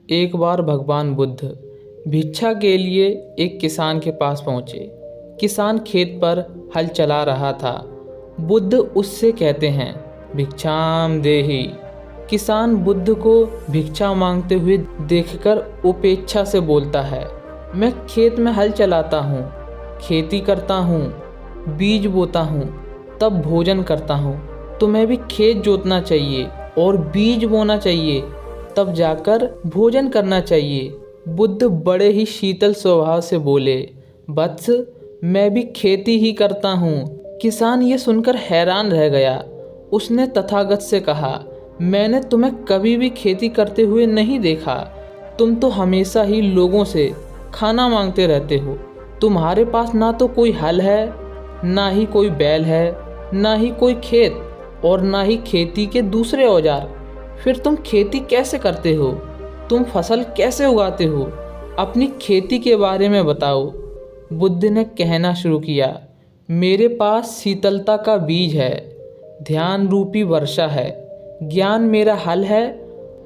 एक बार भगवान बुद्ध भिक्षा के लिए एक किसान के पास पहुँचे। किसान खेत पर हल चला रहा था। बुद्ध उससे कहते हैं, भिक्षाम देहि। किसान बुद्ध को भिक्षा मांगते हुए देखकर उपेक्षा से बोलता है, मैं खेत में हल चलाता हूँ, खेती करता हूँ, बीज बोता हूँ, तब भोजन करता हूँ। तुम्हें भी खेत जोतना चाहिए और बीज बोना चाहिए, तब जाकर भोजन करना चाहिए। बुद्ध बड़े ही शीतल स्वभाव से बोले, वत्स, मैं भी खेती ही करता हूँ। किसान ये सुनकर हैरान रह गया। उसने तथागत से कहा, मैंने तुम्हें कभी भी खेती करते हुए नहीं देखा। तुम तो हमेशा ही लोगों से खाना मांगते रहते हो। तुम्हारे पास ना तो कोई हल है, ना ही कोई बैल है, ना ही कोई खेत और ना ही खेती के दूसरे औजार। फिर तुम खेती कैसे करते हो? तुम फसल कैसे उगाते हो? अपनी खेती के बारे में बताओ। बुद्ध ने कहना शुरू किया, मेरे पास शीतलता का बीज है, ध्यान रूपी वर्षा है, ज्ञान मेरा हल है,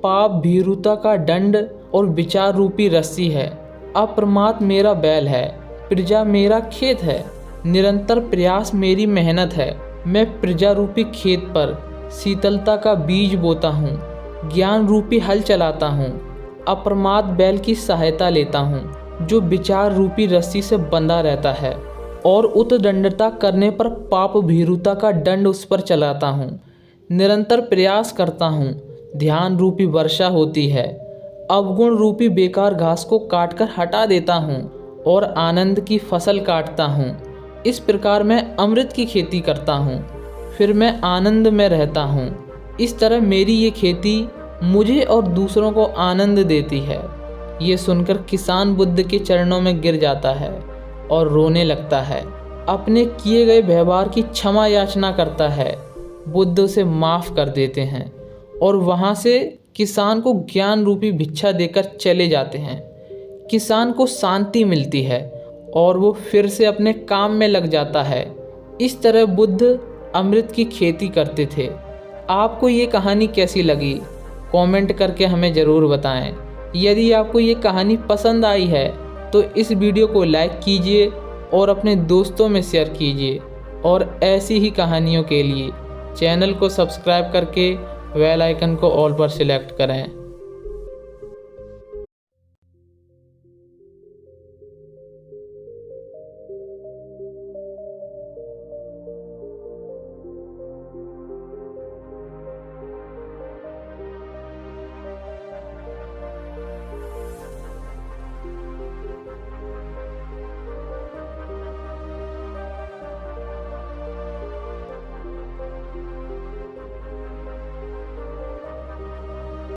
पाप भीरुता का दंड और विचार रूपी रस्सी है, अप्रमाद मेरा बैल है, प्रजा मेरा खेत है, निरंतर प्रयास मेरी मेहनत है। मैं प्रजा रूपी खेत पर शीतलता का बीज बोता हूँ, ज्ञान रूपी हल चलाता हूँ, अप्रमाद बैल की सहायता लेता हूँ जो विचार रूपी रस्सी से बंधा रहता है, और उद्दंडता करने पर पाप भीरुता का दंड उस पर चलाता हूँ। निरंतर प्रयास करता हूँ, ध्यान रूपी वर्षा होती है, अवगुण रूपी बेकार घास को काटकर हटा देता हूँ और आनंद की फसल काटता हूँ। इस प्रकार मैं अमृत की खेती करता हूँ, फिर मैं आनंद में रहता हूँ। इस तरह मेरी ये खेती मुझे और दूसरों को आनंद देती है। ये सुनकर किसान बुद्ध के चरणों में गिर जाता है और रोने लगता है। अपने किए गए व्यवहार की क्षमा याचना करता है। बुद्ध उसे माफ़ कर देते हैं और वहाँ से किसान को ज्ञान रूपी भिक्षा देकर चले जाते हैं। किसान को शांति मिलती है और वो फिर से अपने काम में लग जाता है। इस तरह बुद्ध अमृत की खेती करते थे। आपको ये कहानी कैसी लगी? कमेंट करके हमें ज़रूर बताएं। यदि आपको ये कहानी पसंद आई है तो इस वीडियो को लाइक कीजिए और अपने दोस्तों में शेयर कीजिए, और ऐसी ही कहानियों के लिए चैनल को सब्सक्राइब करके बेल आइकन को ऑल पर सिलेक्ट करें।